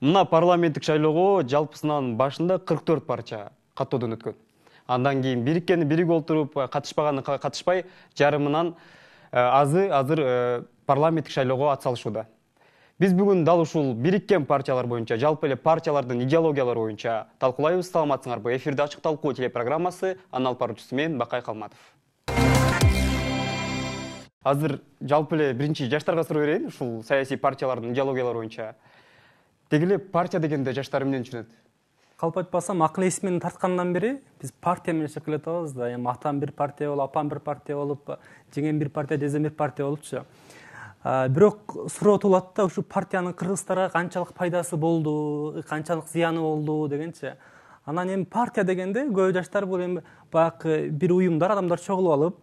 Мына парламенттик шайлоого жалпысынан башында 44 партия каттоодон өткөн. Андан кийин бириккени бирик олтуруп, катышпаганы катышпай, жарымынан азыр парламенттик шайлоого атсалышууда. Биз бүгүн дал ушул бириккен партиялар боюнча, жалпы эле партиялардын идеологиялары боюнча талкуулайбыз. Саламатсыңарбы? Эфирде ачык талкуу телепрограммасы, анын алып баруучусу мен Бакай Калматов. Азыр жалпы эле биринчи жаштарга суроо берейин, ушул саясий партиялардын идеологиялары боюнча. Дегеле партия дегенде жаштар эмнени түшүнөт? Калп айтпасам, акыл эсимден тарткандан бери биз партия менен шектелип атабыз да. Эми атам бир партия болуп, апам бир партия болуп, жеңем бир партия, жездем бир партия болупчу. Бирок суроо туулат да, ушу партиянын кыргыздарга канчалык пайдасы болду, канчалык зыяны болду дегенчи. Анан эми партия дегенде көп жаштар бул эми баягы бир уюмдар, адамдар чогулуп алып,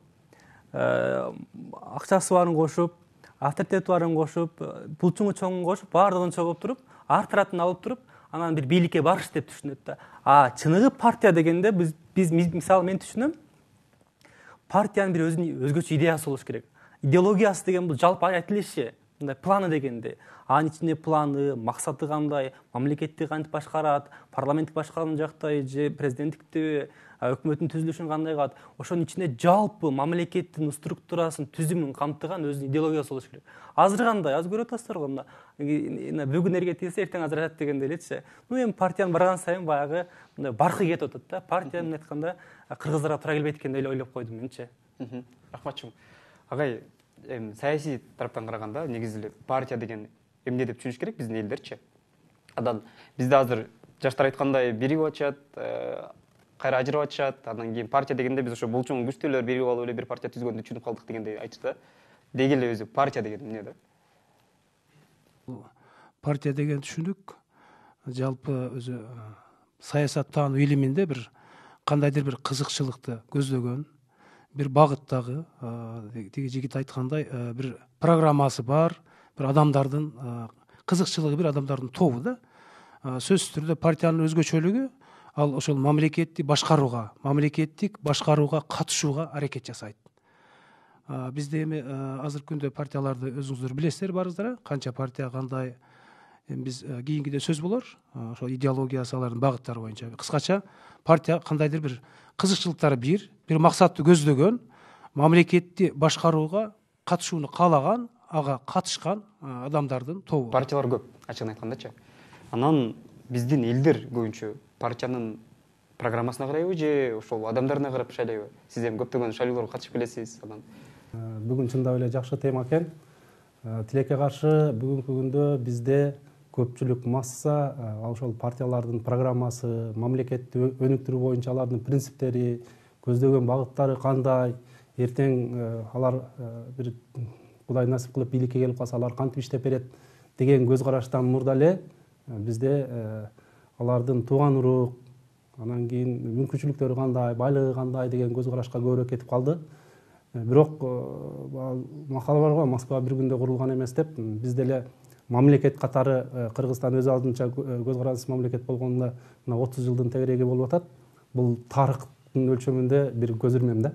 акчасы барын кошуп, авторитети барын кошуп, пулчуңу чоңун кошуп, баардыгын чогулуп туруп, ар тараптан алып туруп, анан бир бийликке барыш деп түшүнөт да. Чыныгы партия дегенде биз мисалы мен түшүнөм, партиянын бир өзгөчө идеясы болуш керек. Идеологиясы деген бул жалпы айтылышы, мындай планы дегенде. Анын ичинде планы, максаты кандай, мамлекетти кантип башкарат, парламенттик башкарууну жактай же президенттикти, өкмөттүн түзүлүшүн кандай кылат. Ошонун ичинде жалпы мамлекеттин структурасын, түзүмүн камтыган өзүнүн идеологиясы болуш керек. Азыр кандай, азыр көрүп атасыздар го, мына бүгүн эрге тийсе, эртең азыр атат дегенде элечи. Эми партиянын барган сайын баягы мындай баркы кетип атат да. Партия мындай айтканда кыргыздарга туура келбейт экен деп ойлоп койдум менчи. Рахматчым. Агай, саясий тараптан караганда негизи эле партия деген эмне деп түшүнүш керек биздин элдерчи? Андан бизде азыр жаштар айткандай биригип атышат, кайра ажырап атышат. Андан кийин партия дегенде биз ошо булчуң күчтүүлөр биригип алып эле бир партия түзгөндү түшүнүп калдык дегендей айтышты. Деги эле өзү партия деген эмне да? Партия деген түшүнүк жалпы өзү саясаттануу илиминде бир кандайдыр бир кызыкчылыкты көздөгөн, бир багыттагы, тиги жигит айткандай, бир программасы бар, бир адамдардын кызыкчылыгы, бир адамдардын тобу да. Сөзсүз түрдө партиянын өзгөчөлүгү ал ошол мамлекеттик башкарууга катышууга аракет жасайт. Бизде эми азыркы күндө партияларды өзүңүздөр билесиздер барыңыздар, канча партия кандай. Биз кийинкиде сөз болор, ошол идеологиясы алардын багыттары боюнча. Кыскача партия кандайдыр бир кызыкчылыктары бир максатты көздөгөн, мамлекетти башкарууга катышууну каалаган, ага катышкан адамдардын тобу. Партиялар көп, ачыгын айткандачы. Анан биздин элдер көбүнчө партиянын программасына карайбы же ошол адамдарына карап шайлайбы? Сиз эми көптөгөн шайлоолорго катышып келесиз. Бүгүн чындап эле жакшы тема экен. Тилекке каршы бүгүнкү күндө бизде көпчүлүк масса ошол партиялардын программасы, мамлекетти өнүктүрүү боюнча алардын принциптери, көздөгөн багыттары кандай, эртең алар бир Кудай насип кылып бийликке келип калса алар кантип иштеп берет деген көз караштан мурда эле бизде алардын тууган урук, анан кийин мүмкүнчүлүктөрү кандай, байлыгы кандай деген көз карашка көбүрөөк кетип калды. Бирок макал бар го, Москва бир күндө курулган эмес деп, бизде эле мамлекет катары Кыргызстан өз алдынча көз карансыз мамлекет болгонуна 30 жылдын тегереги болуп атат. Бул тарыхтын өлчөмүндө бир көзүрмем да.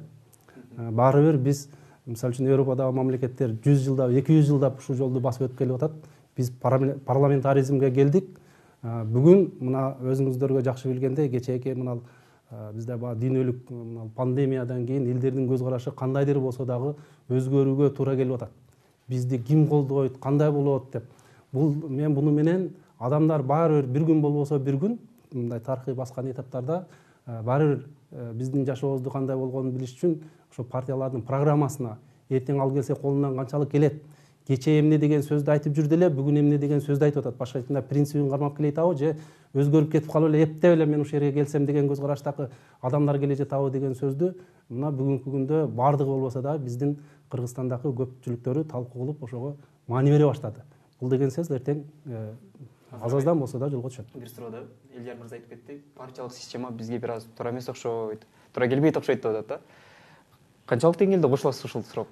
Баары бир биз мисалы үчүн Европадагы мамлекеттер 100 жылдап, 200 жылдап ушул жолду басып өтүп келип атат. Биз парламентаризмге келдик. Бүгүн мына өзүңүздөргө жакшы билгендей, кечээки мына бизде дүйнөлүк пандемиядан кийин элдердин көз карашы кандайдыр болсо дагы өзгөрүүгө туура келип атат. Бизди ким колдойт, кандай болот деп. Мен буну менен адамдар баары бир күн болбосо бир күн мындай тарыхый баскан этаптарда баары биздин жашообузду кандай болгонун билиш үчүн ошо партиялардын программасына эртең ал келсе колунан канчалык келет, кечээ эмне деген сөздү айтып жүрдү эле, бүгүн эмне деген сөздү айтып атат. Башка айтканда принцибин кармап келе атабы же өзгөрүп кетип калып эле эптеп эле мен ушул жерге келсем деген көз караштагы адамдар келе жатабы деген сөздү мына бүгүнкү күндө баардыгы болбосо да биздин Кыргызстандагы көпчүлүктөрү талкуу кылып ошого маани бере баштады. Бул деген сөз эртең аз-аздан болсо да жолго түшөт. Бир суроодо Элдияр мырза айтып кетти, партиялык система бизге бир аз туура эмес окшойт, туура келбейт окшойт деп атат да. Канчалык деңгээлде кошуласыз ушул суроого?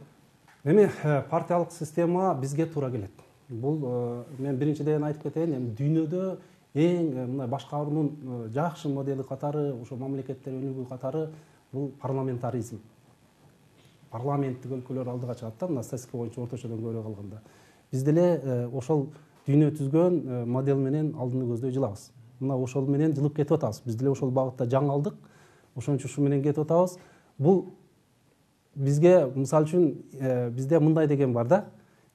Эми партиялык система бизге туура келет. Бул мен биринчиден айтып кетейин, эми дүйнөдө эң мына башкаруунун жакшы модели катары, ошо мамлекеттер өнүгүү катары бул парламентаризм. Парламенттик өлкөлөр алдыга чыгат да, мына статистика боюнча орточодон көрө калганда. Бизде эле ошол дүйнө түзгөн модель менен алдыны көздөй жылабыз. Мына ошол менен жылып кетип атабыз. Биз деле ошол багытта жаңылдык. Ошон үчүн ушу менен кетип атабыз. Бул бизге мисалы үчүн бизде мындай деген бар да.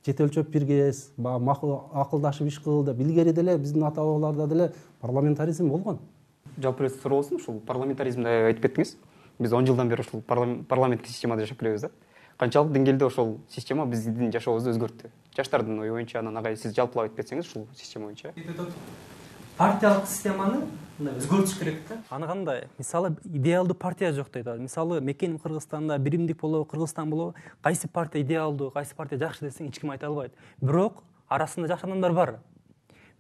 Жете өлчөп бир кез, акылдашып иш кыл деп илгери деле биздин ата бабаларда деле парламентаризм болгон. Жалпы эле суроо болсун, ушул парламентаризмди айтып кеттиңиз. Биз 10 жылдан бери ушул парламенттик системада жашап келебиз да. Канчалык деңгээлде ошол система биздин жашообузду өзгөрттү? Жаштардын ою боюнча, анан агай сиз жалпылап айтып кетсеңиз ушул система боюнча. Партиялык системаны өзгөртүш керек да. Аны кандай? Мисалы идеалдуу партия жок дейт. Мисалы мекеним Кыргызстанда биримдик болобу, Кыргызстан болобу, кайсы партия идеалдуу, кайсы партия жакшы десең эч ким айта албайт. Бирок арасында жакшы адамдар бар.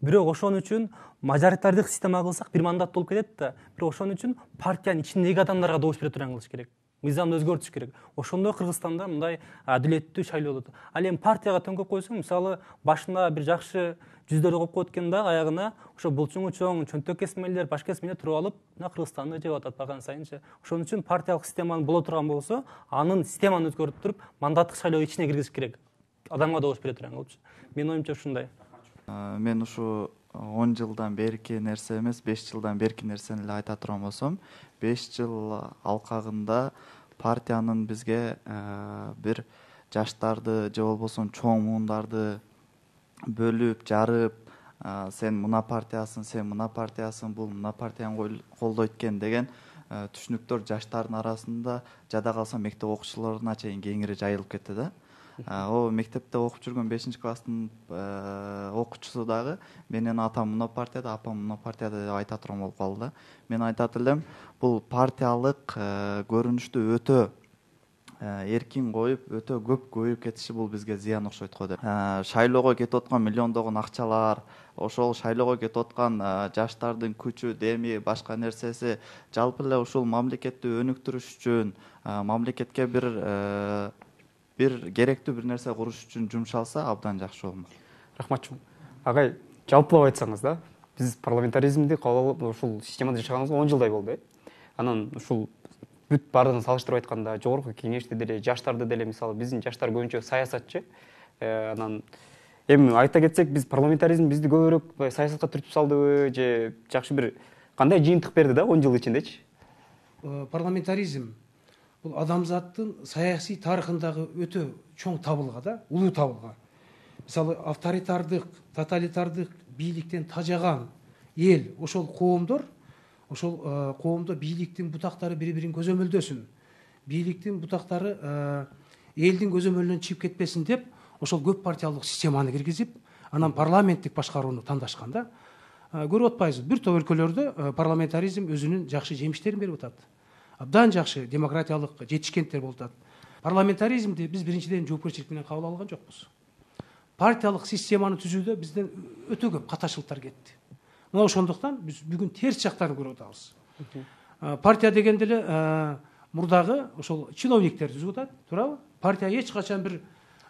Бирок ошон үчүн мажоритардык система кылсак бир мандат болуп кетет да. Бирок ошон үчүн партиянын ичиндеги адамдарга добуш бере турган кылыш керек. Мыйзамды өзгөртүш керек. Ошондо Кыргызстанда мындай адилеттүү шайлоо болот. Ал эми партияга төңкөп койсоң, мисалы башында бир жакшы жүздөрдү коюп коет экен да, аягына ошо булчуңу чоң, чөнтөк кесмелер, баш кесмелер туруп алып, мына Кыргызстанды жеп атат барган сайынчы. Ошон үчүн партиялык системаны боло турган болсо, анын системаны өзгөртүп туруп, мандаттык шайлоо ичине киргизиш керек. Адамга добуш бере турган кылчу. Менин оюмча ушундай. Мен ушу 10 жылдан берки нерсе эмес, 5 жылдан берки нерсени эле айта турган болсом, 5 жыл алкагында партиянын бизге бир жаштарды же болбосо чоң муундарды бөлүп, жарып, сен мына партиясың, сен мына партиясың, бул мына партияны колдойт экен деген түшүнүктөр жаштардын арасында жада калса мектеп окуучуларына чейин кеңири жайылып кетти да. О мектепте окуп жүргөн 5-класстын окуучусу дагы менин атам мына партияда, апам мына партияда деп айта турган болуп калды да. Мен айтат элем, бул партиялык көрүнүштү өтө эркин коюп, өтө көп көбөйүп кетиши бул бизге зыян окшойт го деп. Шайлоого кетип аткан миллиондогон акчалар, ошол шайлоого кетип аткан жаштардын күчү, деми, башка нерсеси жалпы эле ушул мамлекетти өнүктүрүш үчүн, мамлекетке бир керектүү бир нерсе куруш үчүн жумшалса абдан жакшы болмок. Рахмат. Агай, жалпылап айтсаңыз да, биз парламентаризмди кабыл алып ушул системада жашаганыбызга 10 жылдай болду. Анан ушул бүт бардыгын салыштырып айтканда, жогорку кеңешти деле, жаштарды деле, мисалы биздин жаштар көбүнчө саясатчы. Анан эми айта кетсек, биз парламентаризм бизди көбүрөөк саясатка түртүп салдыбы, же жакшы бир кандай жыйынтык берди да 10 жыл ичиндечи? Парламентаризм бул адамзаттын саясий тарыхындагы өтө чоң табылга да, улуу табылга. Мисалы авторитардык, тоталитардык бийликтен тажаган эл, ошол коомдор, ошол коомдо бийликтин бутактары бири-бирин көзөмөлдөсүн, бийликтин бутактары элдин көзөмөлүнөн чыгып кетпесин деп, ошол көп партиялык системаны киргизип, анан парламенттик башкарууну тандашкан да. Көрүп атпайсызбы, бир топ өлкөлөрдө парламентаризм өзүнүн жакшы жемиштерин берип атат. Абдан жакшы демократиялык жетишкенттер болуп атат. Парламентаризмди биз биринчиден жоопкерчилик менен кабыл алган жокпуз. Партиялык системаны түзүүдө бизден өтө көп катачылыктар кетти. Мына ошондуктан биз бүгүн терс жактарын көрүп атабыз. Партия дегенде эле мурдагы ошол чиновниктер түзүп атат, туурабы? Партия эч качан бир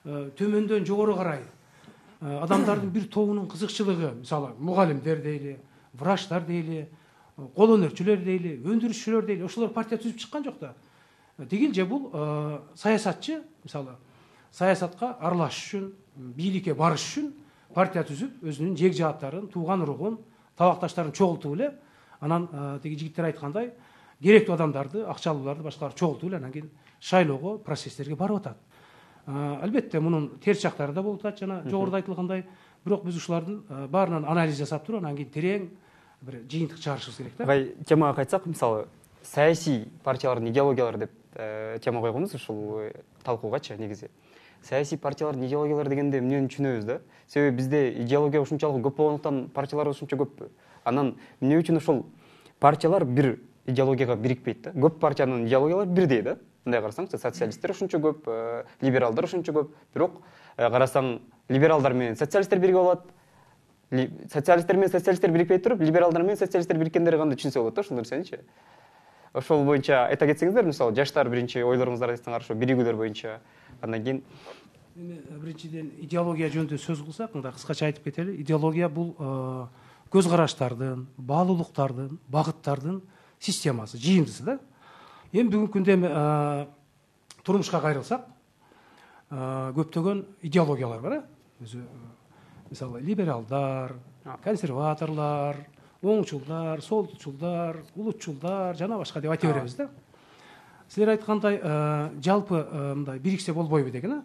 төмөндөн жогору карай адамдардын бир тобунун кызыкчылыгы, мисалы мугалимдер дейли, врачтар дейли, кол өнөрчүлөр дейли, өндүрүшчүлөр дейли, ошолор партия түзүп чыккан жок да. Дегил же бул саясатчы, мисалы саясатка аралашыш үчүн, бийликке барыш үчүн партия түзүп, өзүнүн жег жааттарын, тууган уругун, табакташтарын чогултуп эле, анан тиги жигиттер айткандай, керектүү адамдарды, акчалууларды, башкаларды чогултуп эле анан кийин шайлоого, процесстерге барып атат. Албетте мунун терс жактары да болуп атат, жана жогоруда айтылгандай, бирок биз ушулардын баарынан анализ жасап туруп, анан кийин терең бир жыйынтык чыгарышыбыз керек да. Агай, темага кайтсак, мисалы саясий партиялардын идеологиялары деп тема койгонбуз ушул талкуугачы негизи. Саясий партиялардын идеологиялары дегенде эмнени түшүнөбүз да? Себеби бизде идеология ушунчалык көп болгондуктан партиялар ушунча көппү? Анан эмне үчүн ошол партиялар бир идеологияга бирикпейт да? Көп партиянын идеологиялары бирдей да? Мындай карасаң, социалисттер ушунча көп, либералдар ушунча көп, бирок карасаң, либералдар менен социалисттер бирге болот. Социалисттер менен социалисттер бирикпей туруп, либералдар менен социалисттер бириккендери кандай түшүнсө болот да ушул нерсеничи? Ошол боюнча айта кетсеңиздер, мисалы жаштар биринчи ойлоруңуздар айтсаңар, ошо биригүүлөр боюнча. Андан кийин биринчиден идеология жөнүндө сөз кылсак, мындай кыскача айтып кетели. Идеология бул көз караштардын, баалуулуктардын, багыттардын системасы, жыйындысы да. Эми бүгүнкү күндө турмушка кайрылсак, көптөгөн идеологиялар бар, өзү мисалы либералдар, консерваторлар, оңчулдар, солчулдар, улутчулдар жана башка деп айта беребиз да. Силер айткандай жалпы мындай бириксе болбойбу деген.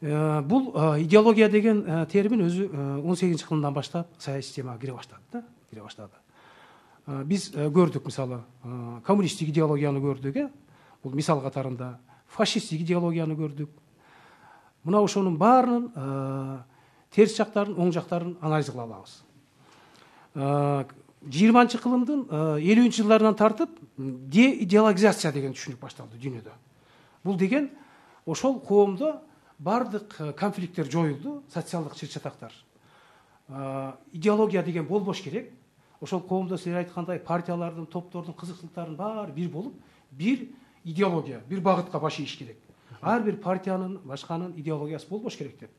Бул идеология деген термин өзү 18 кылымдан баштап саясий системага кире баштады. Биз көрдүк мисалы коммунисттик идеологияны көрдүк, бул мисал катарында фашисттик идеологияны көрдүк. Мына ошонун баарынын терс жактарын, оң жактарын анализ кыла алабыз. 20 кылымдын 50 жылдарынан тартып деидеологизация деген түшүнүк башталды дүйнөдө. Бул деген ошол коомдо бардык конфликттер жоюлду, социалдык чыр-чатактар. Идеология деген болбош керек. Ошол коомдо силер айткандай партиялардын, топтордун кызыкчылыктарын баары бир болуп, бир идеология, бир багытка баш ийиш керек. Ар бир партиянын, башканын идеологиясы болбош керек деп.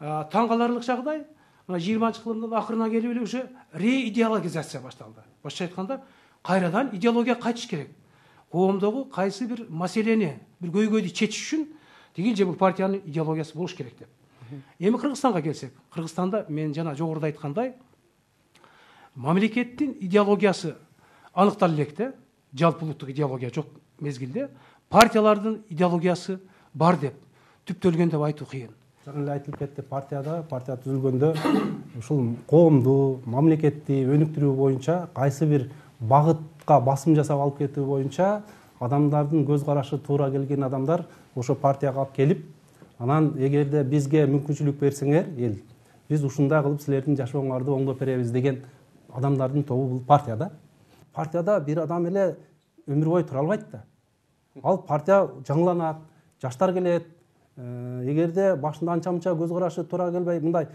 Таң каларлык жагдай, мына 20 кылымдын акырына келип эле уже реидеологизация башталды. Башкача айтканда, кайрадан идеология кайтыш керек. Коомдогу кайсы бир маселени, бир көйгөйдү чечиш үчүн деген же бул партиянын идеологиясы болуш керек деп. Эми Кыргызстанга келсек, Кыргызстанда мен жана жогоруда айткандай, мамлекеттин идеологиясы аныкталып электе, жалпы улуттук идеология жок мезгилде, партиялардын идеологиясы бар деп, түптөлгөн деп айтуу кыйын. Жаңы эле айтылып кетти, партия түзүлгөндө ушул коомду, мамлекетти өнүктүрүү боюнча кайсы бир багытка басым жасап алып кетүү боюнча адамдардын көз карашы туура келген адамдар ошо партияга алып келип, анан эгерде бизге мүмкүнчүлүк берсеңер, эл, биз ушундай кылып силердин жашооңарды оңдоп беребиз деген адамдардын тобу бул партияда. Партияда бир адам эле өмүр бою тура албайт да. Ал партия жаңыланат, жаштар келет. Эгерде башында анча-мынча көз карашы туура келбей, мындай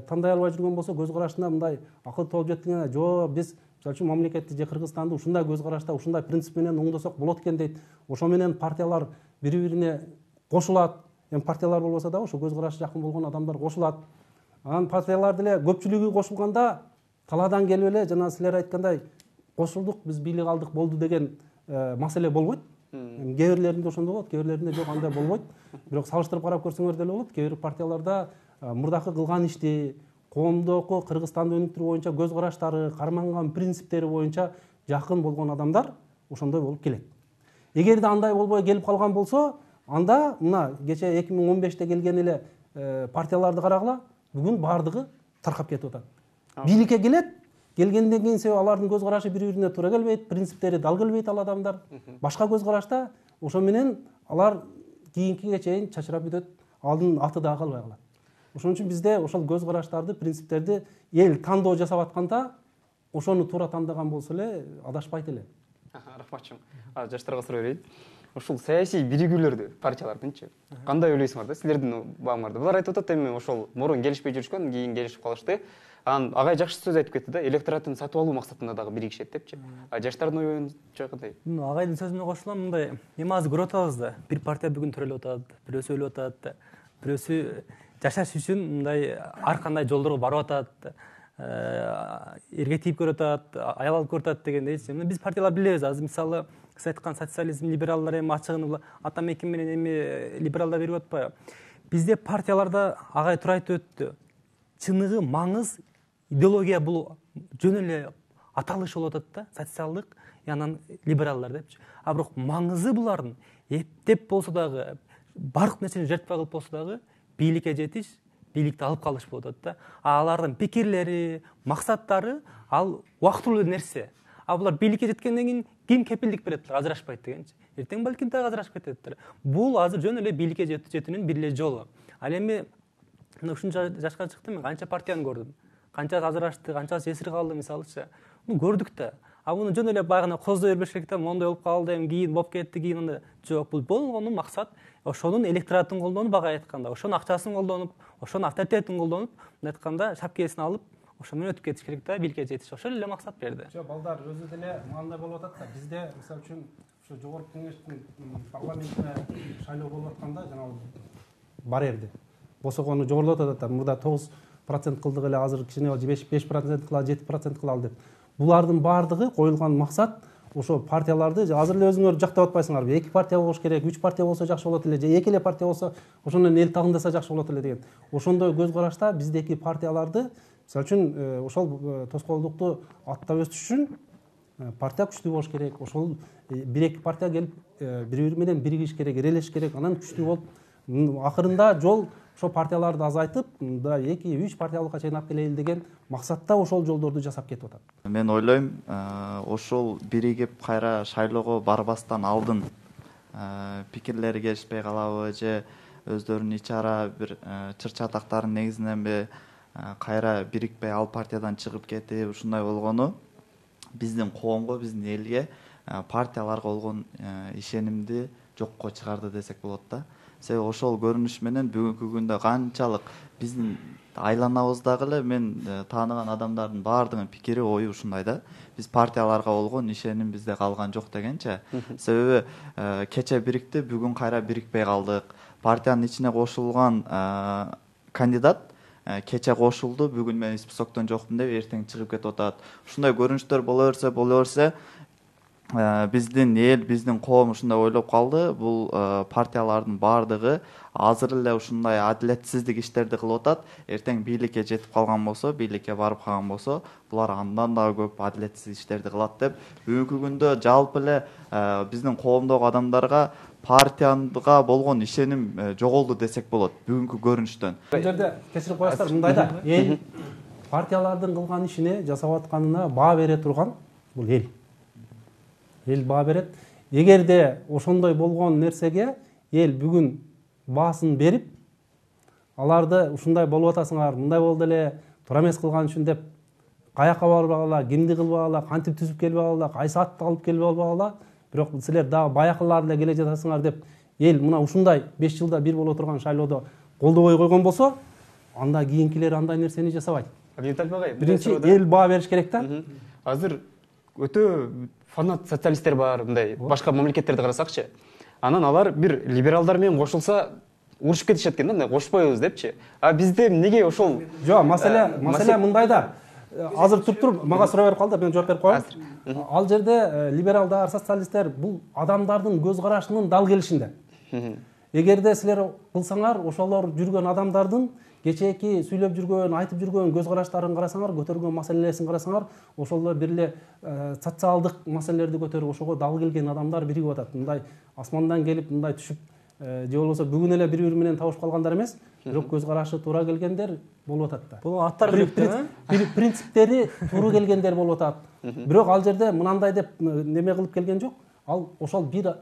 тандай албай жүргөн болсо, көз карашында мындай акыл толуп жеткенде, жо биз мисалы үчүн мамлекетти же Кыргызстанды ушундай көз карашта, ушундай принцип менен оңдосок болот экен дейт. Ошо менен партиялар бири-бирине кошулат. Эми партиялар болбосо да ошо көз карашы жакын болгон адамдар кошулат. Анан партиялар деле көпчүлүгү кошулганда талаадан келип эле жана силер айткандай кошулдук, биз бийлик алдык болду деген маселе болбойт. Кээ бирлеринде ошондой болот, кээ бирлеринде жок, андай болбойт. Бирок салыштырып карап көрсөңөр деле болот. Кээ бир партияларда мурдакы кылган ишти, коомдогу Кыргызстанды өнүктүрүү боюнча көз караштары, карманган принциптери боюнча жакын болгон адамдар ошондой болуп келет. Эгерде андай болбой келип калган болсо, анда мына кече 2015-те келген эле партияларды карагыла, бүгүн баардыгы таркап кетип атат. Бийликке келет, келгенден кийин себеби алардын көз карашы бири-бирине туура келбейт, принциптери дал келбейт ал адамдар. Башка көз карашта, ошо менен алар кийинкиге чейин чачырап бүтөт, алдын аты да калбай калат. Ошон үчүн бизде ошол көз караштарды, принциптерди эл тандоо жасап атканда, ошону туура тандаган болсо эле адашпайт эле. Рахматчым. Жаштарга суроо берейин. Ушул саясий биригүүлөрдү партиялардынчы кандай ойлойсуңар да, силердин багыңарда? Булар айтып атат, эми ошол мурун келишпей жүрүшкөн, кийин келишип калышты. Анан агай жакшы сөз айтып кетти да, электоратын сатып алуу максатында дагы биригишет депчи. Жаштардын ою боюнча кандай? Агайдын сөзүнө кошулам, мындай эми азыр көрүп атабыз да, бир партия бүгүн төрөлүп атат, бирөөсү өлүп атат, бирөөсү жашаш үчүн мындай ар кандай жолдорго барып атат, эрге тийип көрүп атат, аял алып көрүп атат дегендейчи. Биз партиялар билебиз, азыр мисалы сиз айткан социализм, либералдар эми ачыгын атамекен менен эми либералдар берип атпайбы? Бизде партияларда агай туура айтып өттү. Чыныгы маңыз идеология бул жөн эле аталыш болуп атат да, социалдык, анан либералдар депчи. А бирок маңызы булардын эптеп болсо дагы, бардык нерсени жертва кылып болсо дагы бийликке жетиш, бийликти алып калыш болуп атат да. Алардын пикирлери, максаттары ал убактылуу нерсе. А булар бийликке жеткенден кийин ким кепилдик берет, ажырашпайт дегенчи. Эртең балким дагы ажырашып кететтир. Бул азыр жөн эле бийликке жетүүнүн бир эле жолу. Ал эми ушунча жашка чыктым, мен канча партияны көрдүм. Канчасы ажырашты, канчасы жесир калды мисалычы. Муну көрдүк да. А муну жөн эле байгы коздой бербеш керек да, мондой болуп калды, эми кийин болуп кетти, кийин анда жок. Бул болгону максат ошонун электоратын колдонуп, ага айтканда, ошонун акчасын колдонуп, ошонун авторитетин колдонуп, мындай айтканда шапкесин алып, ошо менен өтүп кетиш керек да, бийликке жетиш. Ошол эле максат берди. Жок, балдар өзү деле мындай болуп атат да. Бизде мисалы үчүн ушу жогорку кеңештин парламентине шайлоо болуп атканда, жанагы барьерди босогону жогорулап атат да. Мурда 9% кылдык эле, азыр кичине 5% кылалы, 7% кылалы деп. Булардын баардыгы коюлган максат ошо партияларды азыр эле өзүңөр жактап атпайсыңарбы, 2 партия болуш керек, 3 партия болсо жакшы болот эле, же 2 эле партия болсо ошондон эл тагындаса жакшы болот эле деген ошондой көз карашта биздеки партияларды мисалы үчүн ошол тоскоолдукту аттап өтүш үчүн партия күчтүү болуш керек. Ошол 1-2 партия келип бири-бири менен биригиш керек, ирелеш керек, анан күчтүү болуп акырында жол ошо партияларды азайтып, мындай 2-3 партиялыкка чейин алып келели деген максатта ошол жолдорду жасап кетип атат. Мен ойлойм, ошол биригип кайра шайлоого барбастан алдын пикирлери келишпей калабы же өздөрүнүн ич ара бир чыр чатактардын негизиненби кайра бирикпей ал партиядан чыгып кетип ушундай болгону биздин коомго, биздин элге, партияларга болгон ишенимди жокко чыгарды десек болот да. Себеби ошол көрүнүш менен бүгүнкү күндө канчалык биздин айланабыздагы эле мен тааныган адамдардын баардыгынын пикири, ою ушундай да. Биз партияларга болгон ишеним бизде калган жок дегенче. Себеби кече бирикти, бүгүн кайра бирикпей калдык. Партиянын ичине кошулган кандидат кече кошулду, бүгүн мен списоктон жокмун деп эртең чыгып кетип атат. Ушундай көрүнүштөр боло берсе, биздин эл, биздин коом ушундай ойлоп калды. Бул партиялардын баардыгы азыр эле ушундай адилетсиздик иштерди кылып атат. Эртең бийликке жетип калган болсо, бийликке барып калган болсо, булар андан да көп адилетсиз иштерди кылат деп бүгүнкү күндө жалпы эле биздин коомдогу адамдарга партияга болгон ишеним жоголду десек болот бүгүнкү көрүнүштөн. Бул жерде кечирип коесуздар, мындай да, эл партиялардын кылган ишине, жасап атканына баа бере турган бул эл. Эл баа берет. Эгерде ошондой болгон нерсеге эл бүгүн баасын берип, аларды ушундай болуп атасыңар, мындай болду эле, туура эмес кылган үчүн деп каяка барбагыла, кимди кылбагыла, кантип түзүп келбагыла, кайсы атты алып келбагыла, бирок силер дагы баякылар эле келе жатасыңар деп эл мына ушундай 5 жылда бир боло турган шайлоодо колдобой койгон болсо, анда кийинкилер андай нерсени жасабайт. Биринчи эл баа бериш керек да. Азыр өтө фанат социалисттер бар, мындай башка мамлекеттерди карасакчы. Анан алар бир либералдар менен кошулса урушуп кетишет экен да, мындай кошпойбуз депчи. А бизде эмнеге ошол? Жок, маселе мындай да. Азыр туруп мага суроо берип калды, мен жооп берип коем. Ал жерде либералдар, социалисттер бул адамдардын көз карашынын дал келишинде. Эгерде силер кылсаңар, ошолор жүргөн адамдардын кечээки сүйлөп жүргөн, айтып жүргөн көз караштарын карасаңар, көтөргөн маселелерин карасаңар, ошолор бир эле социалдык маселелерди көтөрүп, ошого дал келген адамдар биригип атат. Мындай асмандан келип, мындай түшүп, же болбосо бүгүн эле бири-бири менен табышып калгандар эмес, бирок көз карашы туура келгендер болуп атат да. Бул аттар принциптери туура келгендер болуп атат. Бирок ал жерде мынандай деп неме кылып келген жок. Ал ошол бир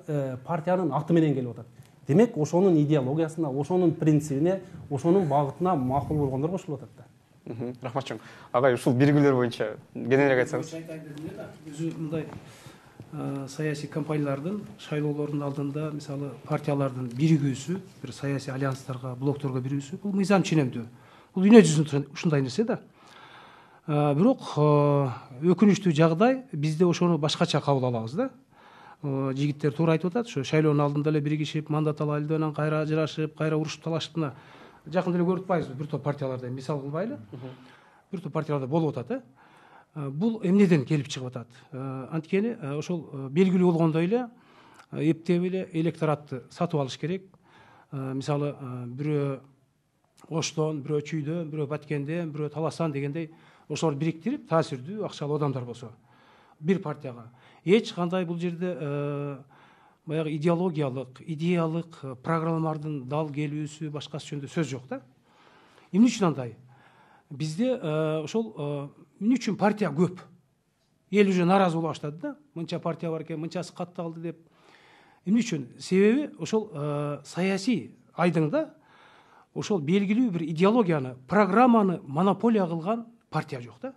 партиянын аты менен келип атат. Демек, ошонун идеологиясына, ошонун принцибине, ошонун багытына макул болгондор кошулуп атат да. Рахмат чоң. Агай, ушул биригүүлөр боюнча кененирээк айтсаңыз. Өзү мындай саясий компаниялардын шайлоолордун алдында мисалы партиялардын биригүүсү, бир саясий альянстарга, блокторго бирүүсү бул мыйзам ченемдүү. Бул дүйнө жүзүндө ушундай нерсе да. Бирок өкүнүчтүү жагдай бизде ошону башкача кабыл алабыз да. Жигиттер туура айтып атат, ошо шайлоонун алдында эле биригишип, мандат алайлы, анан кайра ажырашып, кайра урушуп талашып, мына жакында эле көрүп атпайбызбы, бир топ партияларда мисал кылбайлы. Бир топ партияларда болуп атат, Бул эмнеден келип чыгып атат? Анткени ошол белгилүү болгондой эле эптеп эле электоратты сатып алыш керек. Мисалы бирөө Оштон, бирөө Чүйдөн, бирөө Баткенден, бирөө Таластан дегендей ошолор бириктирип, таасирдүү акчалуу адамдар болсо бир партияга эч кандай бул жерде баягы идеалык программалардын дал келүүсү, башкасы жөнүндө сөз жок да. Эмне үчүн андай? Бизде ошол эмне үчүн партия көп? Эл уже нааразы боло баштады да. Мынча партия бар экен, мынчасы катталды деп. Эмне үчүн? Себеби ошол саясий айдыңда ошол белгилүү бир идеологияны, программаны монополия кылган партия жок да.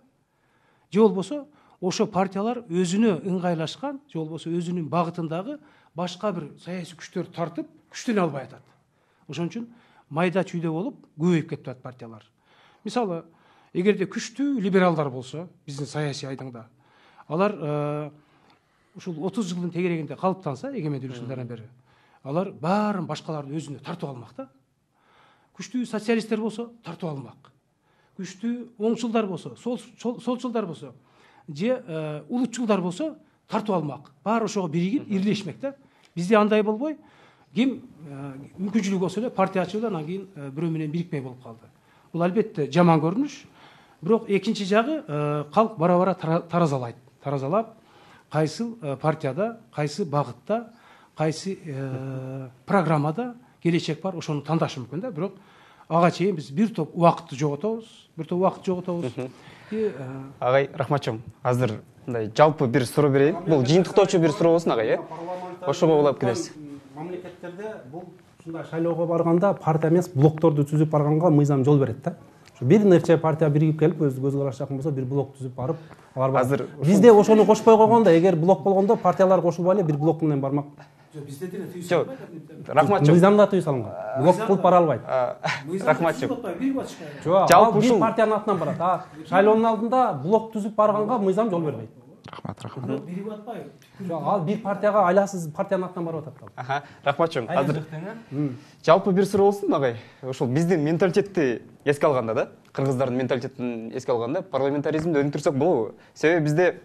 Же болбосо ошо партиялар өзүнө ыңгайлашкан, же болбосо өзүнүн багытындагы башка бир саясий күчтөрдү тартып, күчтөнө албай атат. Ошон үчүн майда чүйдө болуп көбөйүп кетип атат партиялар. Мисалы, эгерде күчтүү либералдар болсо биздин саясий айдыңда, алар ушул 30 жылдын тегерегинде калыптанса, эгемендүүлүк жылдарынан бери, алар баарын башкаларды өзүнө тартып алмак да. Күчтүү социалисттер болсо тартып алмак. Күчтүү оңчулдар болсо, солчулдар болсо, же улутчулдар болсо тартып алмак, баары ошого биригип ирлешмек да. Бизде андай болбой, ким мүмкүнчүлүгү болсо эле партия ачууда, анан кийин бирөө менен бирикпей болуп калды. Бул албетте жаман көрүнүш. Бирок экинчи жагы калк бара-бара таразалайт. Таразалап, кайсы партияда, кайсы багытта, кайсы программада келечек бар, ошону тандашы мүмкүн да. Бирок ага чейин биз бир топ убакытты жоготобуз. Агай, рахматчым. Азыр мындай жалпы бир суроо берейин. Бул жыйынтыктоочу бир суроо болсун агай, ошого улап келебиз. Мамлекеттерде бул ушундай шайлоого барганда партия эмес, блокторду түзүп барганга мыйзам жол берет да. Бир нече партия биригип келип, өз көз карашы жакын болсо, бир блок түзүп барып, алар Азыр бизде ошону кошпой койгондо, эгер блок болгондо партиялар кошулбай эле бир блок менен бармак. Бизде деле тыюу Жок, рахматчым. Мыйзамда тыюу салынган. Блок кылып бара албайт. Рахматчым. Жок, Жалпы бир ушул партиянын атынан барат. Шайлоонун алдында блок түзүп барганга мыйзам жол бербейт. Рахмат. Биригип атпайбы? Жок, ал бир партияга айласыз партиянын атынан барып атат. Рахматчым. Азыр жалпы бир суроо болсун агай. Ошол биздин менталитетти эске алганда да, кыргыздардын менталитетин эске алганда парламентаризмди өнүктүрсөк болобу? Себеби бизде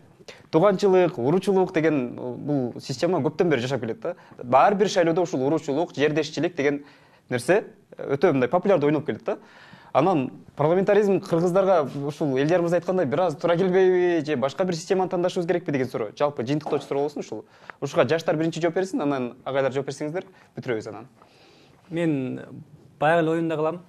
туганчылык, уруучулук деген бул система көптөн бери жашап келет да. Баары бир шайлоодо ушул уруучулук, жердешчилик деген нерсе өтө мындай популярдуу ойноп келет да. Анан парламентаризм кыргыздарга ушул эл жарымыбыз айткандай бир аз туура келбейби же башка бир системаны тандашыбыз керекпи деген суроо. Жалпы жыйынтыктоочу суроо болсун ушул. Ушуга жаштар биринчи жооп берсин, анан агайлар жооп берсеңиздер бүтүрөбүз анан. Мен баягы эле оюмда калам.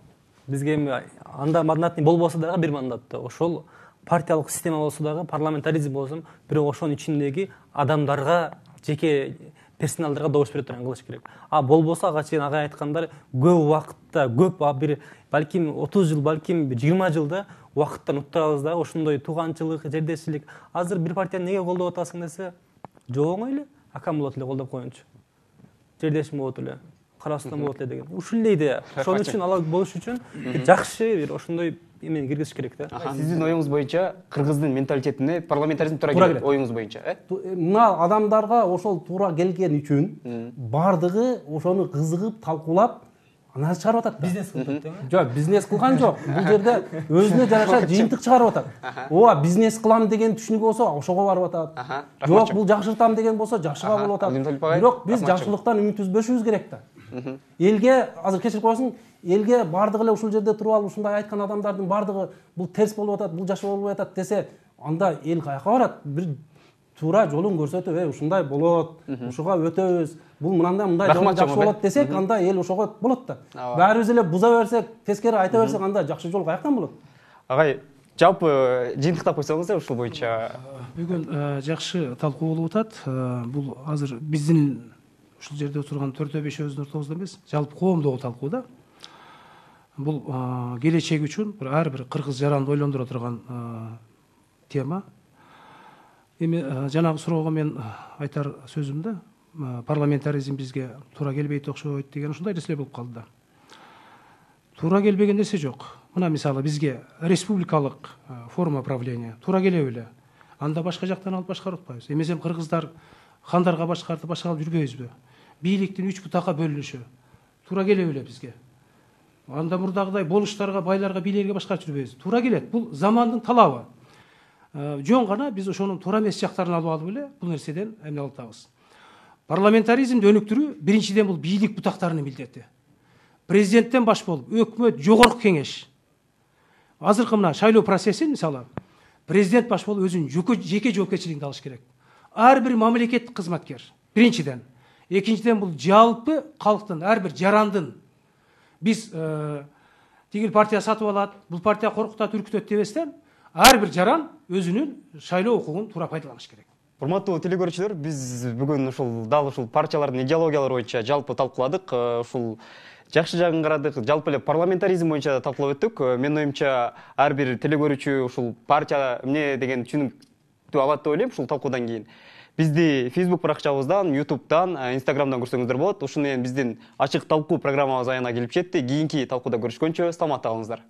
Бизге анда мандатный болбосо дагы бир мандатты. Ошол партиялык система болсо дагы, парламентаризм болсо, бирок ошонун ичиндеги адамдарга, жеке персоналдарга добуш бере турган кылыш керек. А болбосо ага чейин агай айткандар көп убакытта, көп бир балким 30 жыл, балким 20 жылда убакыттан уттурабыз дагы ошондой тууганчылык, жердешчилик. Азыр бир партияны неге колдоп атасың десе, жок оңой эле, акам болот эле колдоп коеюнчу. Жердешим болот эле, карастан болот эле деген. Ушул эле идея. Ошон үчүн алар болуш үчүн жакшы бир ошондой эмени киргизиш керек да. Сиздин оюңуз боюнча кыргыздын менталитетине парламентаризм туура келет, оюңуз боюнча, Мына адамдарга ошол туура келген үчүн бардыгы ошону кызыгып, талкуулап, анан чыгарып атат. Бизнес кылып атат. Жок, бизнес кылган жок. Бул жерде өзүнө жараша жыйынтык чыгарып атат. Ооба, бизнес кылам деген түшүнүгү болсо, ошого барып атат. Жок, бул жакшыртам деген болсо, жакшыга болуп атат. Бирок биз жакшылыктан үмүт үзбөшүбүз керек да. Элге азыр кечирип коесуң, элге бардыгы эле ушул жерде туруп алып ушундай айткан адамдардын бардыгы бул терс болуп атат, бул жакшы болбой атат десе, анда эл каяка барат? Бир туура жолун көрсөтүп, ушундай болот, ушуга өтөбүз, бул мындай жакшы болот десек, анда эл ошого болот да. Баарыбыз эле буза берсек, тескери айта берсек, анда жакшы жол каяктан болот? Агай, жалпы жыйынтыктап койсоңуздар ушул боюнча. Бүгүн жакшы талкуу болуп атат. Бул азыр биздин ушул жерде отурган 4-5 ортобузда эмес, жалпы коомдогу талкуу да. Бул келечек үчүн ар бир кыргыз жаранды ойлондура турган тема. Эми жанагы суроого мен айтар сөзүмдө парламентаризм бизге туура келбейт окшойт деген ушундай нерселер болуп калды да. Туура келбеген нерсе жок. Мына мисалы бизге республикалык форма правления туура келе беле. Анда башка жактан алып башкарып атпайбыз. Эмесем кыргыздар хандарга башкартып жүрбөйбүзбү? Бийликтин 3 бутакка бөлүнүшү туура келе беле бизге? Анда мурдагыдай болуштарга, байларга, бийлерге башкарып жүрбөйбүз. Туура келет. Бул замандын талабы. Жөн гана биз ошонун туура эмес жактарын алып эле бул нерседен эме алып атабыз. Парламентаризмди өнүктүрүү биринчиден бул бийлик бутактарынын милдети. Президенттен баш болуп, өкмөт, жогорку кеңеш. Азыркы мына шайлоо процессин мисалы президент баш болуп өзүнүн жеке жоопкерчилигин алыш керек. Ар бир мамлекеттик кызматкер биринчиден. Экинчиден бул жалпы калктын, ар бир жарандын биз тигил партия сатып алат, бул партия коркутат, үркүтөт дебестен, ар бир жаран өзүнүн шайлоо укугун туура пайдаланыш керек. Урматтуу телекөрүүчүлөр, биз бүгүн ушул партиялардын идеологиялары боюнча жалпы талкууладык. Ушул жакшы жагын карадык, жалпы эле парламентаризм боюнча да талкуулап өттүк. Менин оюмча ар бир телекөрүүчү ушул партия эмне деген түшүнүктү алат деп ойлойм ушул талкуудан кийин. Бизди Facebook баракчабыздан, YouTube'дан, Instagram'дан көрсөңүздөр болот. Ушуну менен биздин ачык талкуу программабыз аягына келип жетти. Кийинки талкууда көрүшкөнчө саламатта калыңыздар.